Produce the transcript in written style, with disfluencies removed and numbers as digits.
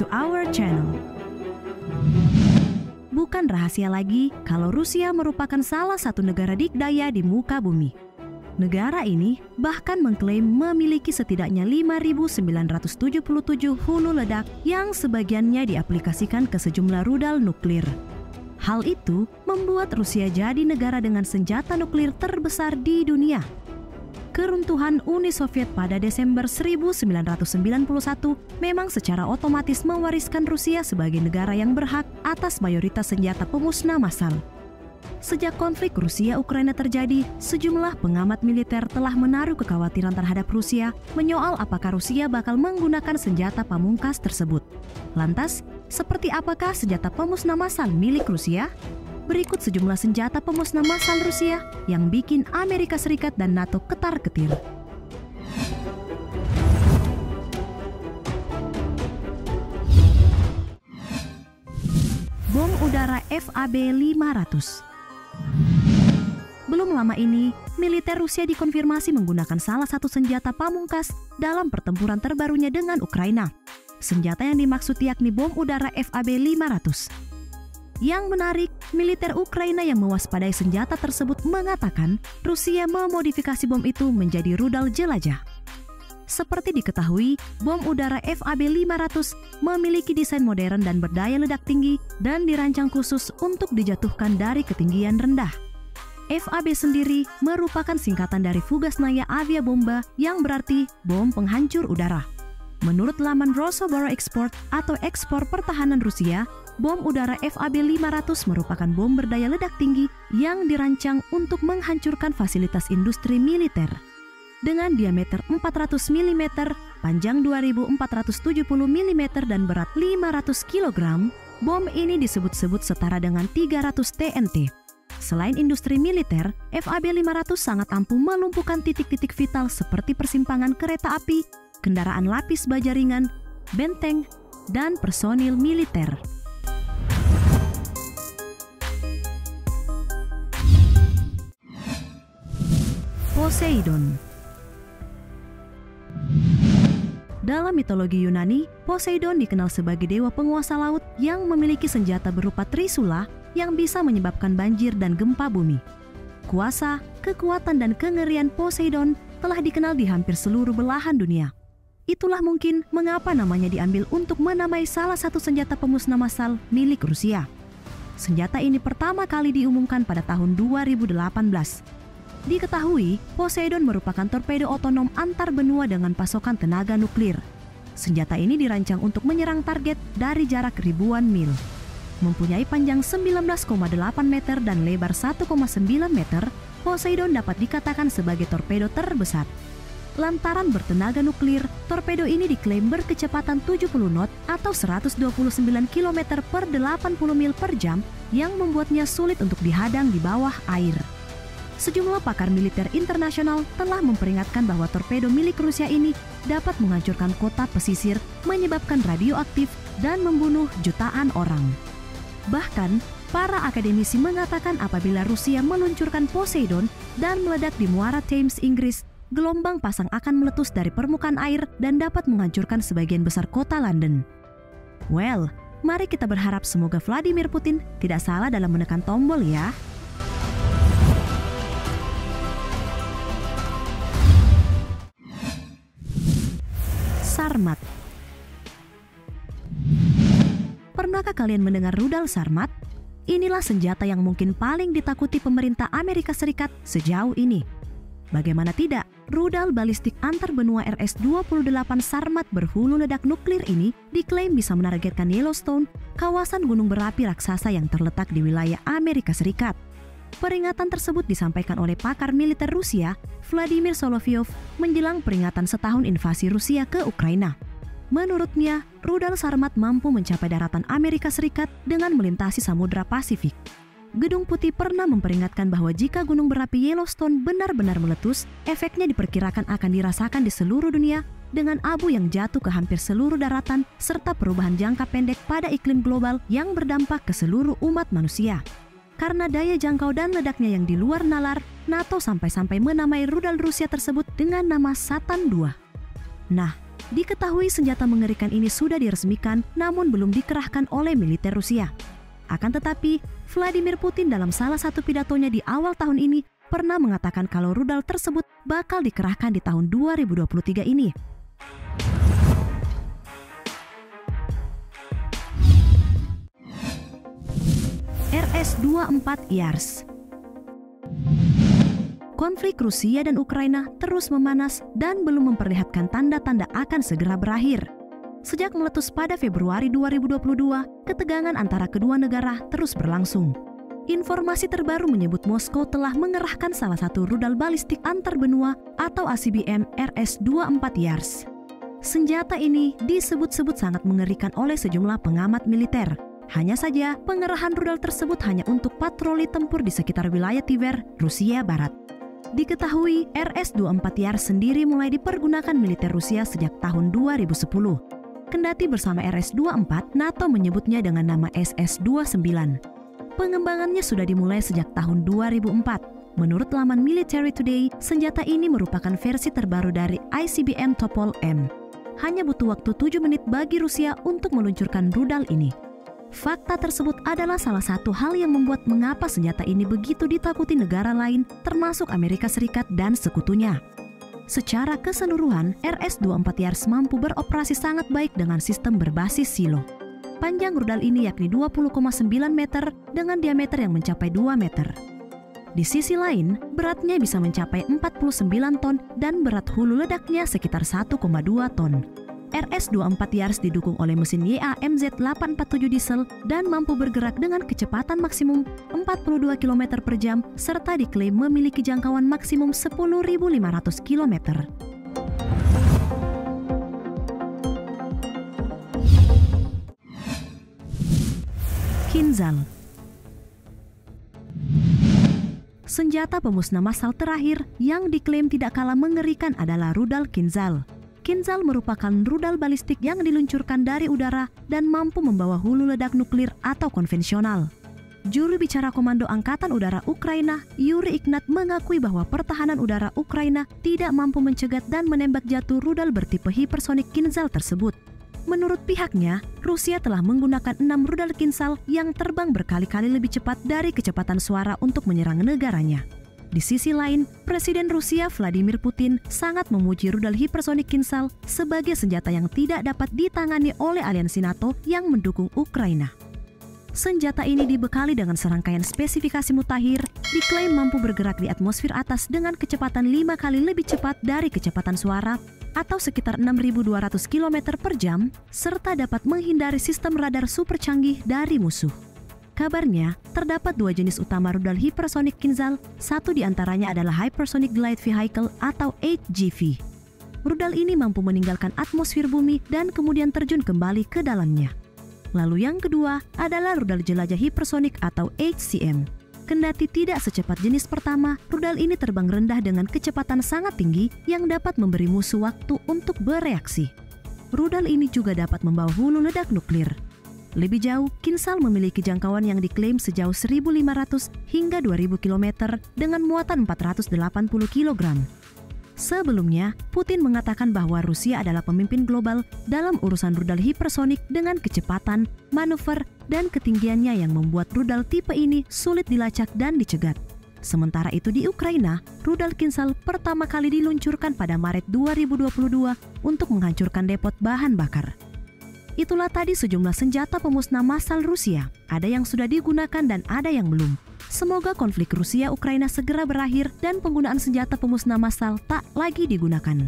to our channel. Bukan rahasia lagi kalau Rusia merupakan salah satu negara dikdaya di muka bumi. Negara ini bahkan mengklaim memiliki setidaknya 5.977 hulu ledak yang sebagiannya diaplikasikan ke sejumlah rudal nuklir. Hal itu membuat Rusia jadi negara dengan senjata nuklir terbesar di dunia. Keruntuhan Uni Soviet pada Desember 1991 memang secara otomatis mewariskan Rusia sebagai negara yang berhak atas mayoritas senjata pemusnah massal. Sejak konflik Rusia-Ukraina terjadi, sejumlah pengamat militer telah menaruh kekhawatiran terhadap Rusia menyoal apakah Rusia bakal menggunakan senjata pamungkas tersebut. Lantas, seperti apakah senjata pemusnah massal milik Rusia? Berikut sejumlah senjata pemusnah massal Rusia yang bikin Amerika Serikat dan NATO ketar-ketir. Bom udara FAB-500. Belum lama ini, militer Rusia dikonfirmasi menggunakan salah satu senjata pamungkas dalam pertempuran terbarunya dengan Ukraina. Senjata yang dimaksud yakni bom udara FAB-500. Yang menarik, militer Ukraina yang mewaspadai senjata tersebut mengatakan Rusia memodifikasi bom itu menjadi rudal jelajah. Seperti diketahui, bom udara FAB-500 memiliki desain modern dan berdaya ledak tinggi dan dirancang khusus untuk dijatuhkan dari ketinggian rendah. FAB sendiri merupakan singkatan dari Fugasnaya Avia Bomba yang berarti bom penghancur udara. Menurut laman Rosoboronexport atau ekspor pertahanan Rusia, bom udara FAB-500 merupakan bom berdaya ledak tinggi yang dirancang untuk menghancurkan fasilitas industri militer. Dengan diameter 400 mm, panjang 2470 mm dan berat 500 kg, bom ini disebut-sebut setara dengan 300 TNT. Selain industri militer, FAB-500 sangat ampuh melumpuhkan titik-titik vital seperti persimpangan kereta api, kendaraan lapis baja ringan, benteng, dan personil militer. Poseidon. Dalam mitologi Yunani, Poseidon dikenal sebagai dewa penguasa laut yang memiliki senjata berupa trisula yang bisa menyebabkan banjir dan gempa bumi. Kuasa, kekuatan, dan kengerian Poseidon telah dikenal di hampir seluruh belahan dunia. Itulah mungkin mengapa namanya diambil untuk menamai salah satu senjata pemusnah massal milik Rusia. Senjata ini pertama kali diumumkan pada tahun 2018. Diketahui, Poseidon merupakan torpedo otonom antar benua dengan pasokan tenaga nuklir. Senjata ini dirancang untuk menyerang target dari jarak ribuan mil. Mempunyai panjang 19,8 meter dan lebar 1,9 meter, Poseidon dapat dikatakan sebagai torpedo terbesar. Lantaran bertenaga nuklir, torpedo ini diklaim berkecepatan 70 knot atau 129 km per 80 mil per jam yang membuatnya sulit untuk dihadang di bawah air. Sejumlah pakar militer internasional telah memperingatkan bahwa torpedo milik Rusia ini dapat menghancurkan kota pesisir, menyebabkan radioaktif, dan membunuh jutaan orang. Bahkan, para akademisi mengatakan apabila Rusia meluncurkan Poseidon dan meledak di muara Thames, Inggris, gelombang pasang akan meletus dari permukaan air dan dapat menghancurkan sebagian besar kota London. Well, mari kita berharap semoga Vladimir Putin tidak salah dalam menekan tombol ya. Sarmat. Pernahkah kalian mendengar rudal Sarmat? Inilah senjata yang mungkin paling ditakuti pemerintah Amerika Serikat sejauh ini. Bagaimana tidak, rudal balistik antar benua RS-28 Sarmat berhulu ledak nuklir ini diklaim bisa menargetkan Yellowstone, kawasan gunung berapi raksasa yang terletak di wilayah Amerika Serikat. Peringatan tersebut disampaikan oleh pakar militer Rusia, Vladimir Solovyov, menjelang peringatan setahun invasi Rusia ke Ukraina. Menurutnya, rudal Sarmat mampu mencapai daratan Amerika Serikat dengan melintasi Samudra Pasifik. Gedung Putih pernah memperingatkan bahwa jika gunung berapi Yellowstone benar-benar meletus, efeknya diperkirakan akan dirasakan di seluruh dunia dengan abu yang jatuh ke hampir seluruh daratan serta perubahan jangka pendek pada iklim global yang berdampak ke seluruh umat manusia. Karena daya jangkau dan ledaknya yang di luar nalar, NATO sampai-sampai menamai rudal Rusia tersebut dengan nama Satan II. Nah, Diketahui senjata mengerikan ini sudah diresmikan namun belum dikerahkan oleh militer Rusia. Akan tetapi, Vladimir Putin dalam salah satu pidatonya di awal tahun ini pernah mengatakan kalau rudal tersebut bakal dikerahkan di tahun 2023 ini. RS-24 Yars. Konflik Rusia dan Ukraina terus memanas dan belum memperlihatkan tanda-tanda akan segera berakhir. Sejak meletus pada Februari 2022, ketegangan antara kedua negara terus berlangsung. Informasi terbaru menyebut Moskow telah mengerahkan salah satu rudal balistik antarbenua atau ICBM RS-24 Yars. Senjata ini disebut-sebut sangat mengerikan oleh sejumlah pengamat militer. Hanya saja, pengerahan rudal tersebut hanya untuk patroli tempur di sekitar wilayah Tver, Rusia Barat. Diketahui, RS-24 Yars sendiri mulai dipergunakan militer Rusia sejak tahun 2010. Kendati bersama RS-24, NATO menyebutnya dengan nama SS-29. Pengembangannya sudah dimulai sejak tahun 2004. Menurut laman Military Today, senjata ini merupakan versi terbaru dari ICBM Topol-M. Hanya butuh waktu 7 menit bagi Rusia untuk meluncurkan rudal ini. Fakta tersebut adalah salah satu hal yang membuat mengapa senjata ini begitu ditakuti negara lain, termasuk Amerika Serikat dan sekutunya. Secara keseluruhan, RS-24 Yars mampu beroperasi sangat baik dengan sistem berbasis silo. Panjang rudal ini yakni 20,9 meter dengan diameter yang mencapai 2 meter. Di sisi lain, beratnya bisa mencapai 49 ton dan berat hulu ledaknya sekitar 1,2 ton. RS-24 Yars didukung oleh mesin YAMZ-847 diesel dan mampu bergerak dengan kecepatan maksimum 42 km per jam serta diklaim memiliki jangkauan maksimum 10.500 km. Kinzhal. Senjata pemusnah massal terakhir yang diklaim tidak kalah mengerikan adalah rudal Kinzhal. Kinzhal merupakan rudal balistik yang diluncurkan dari udara dan mampu membawa hulu ledak nuklir atau konvensional. Juru bicara Komando Angkatan Udara Ukraina, Yuri Ignat, mengakui bahwa pertahanan udara Ukraina tidak mampu mencegat dan menembak jatuh rudal bertipe hipersonik Kinzhal tersebut. Menurut pihaknya, Rusia telah menggunakan 6 rudal Kinzhal yang terbang berkali-kali lebih cepat dari kecepatan suara untuk menyerang negaranya. Di sisi lain, Presiden Rusia Vladimir Putin sangat memuji rudal hipersonik Kinzhal sebagai senjata yang tidak dapat ditangani oleh aliansi NATO yang mendukung Ukraina. Senjata ini dibekali dengan serangkaian spesifikasi mutakhir, diklaim mampu bergerak di atmosfer atas dengan kecepatan 5 kali lebih cepat dari kecepatan suara atau sekitar 6.200 km per jam, serta dapat menghindari sistem radar super canggih dari musuh. Kabarnya, terdapat 2 jenis utama rudal hipersonik Kinzhal, satu diantaranya adalah Hypersonic Glide Vehicle atau HGV. Rudal ini mampu meninggalkan atmosfer bumi dan kemudian terjun kembali ke dalamnya. Lalu yang kedua adalah rudal jelajah hipersonik atau HCM. Kendati tidak secepat jenis pertama, rudal ini terbang rendah dengan kecepatan sangat tinggi yang dapat memberi musuh waktu untuk bereaksi. Rudal ini juga dapat membawa hulu ledak nuklir. Lebih jauh, Kinzhal memiliki jangkauan yang diklaim sejauh 1.500 hingga 2.000 km dengan muatan 480 kg. Sebelumnya, Putin mengatakan bahwa Rusia adalah pemimpin global dalam urusan rudal hipersonik dengan kecepatan, manuver, dan ketinggiannya yang membuat rudal tipe ini sulit dilacak dan dicegat. Sementara itu di Ukraina, rudal Kinzhal pertama kali diluncurkan pada Maret 2022 untuk menghancurkan depot bahan bakar. Itulah tadi sejumlah senjata pemusnah massal Rusia. Ada yang sudah digunakan dan ada yang belum. Semoga konflik Rusia-Ukraina segera berakhir dan penggunaan senjata pemusnah massal tak lagi digunakan.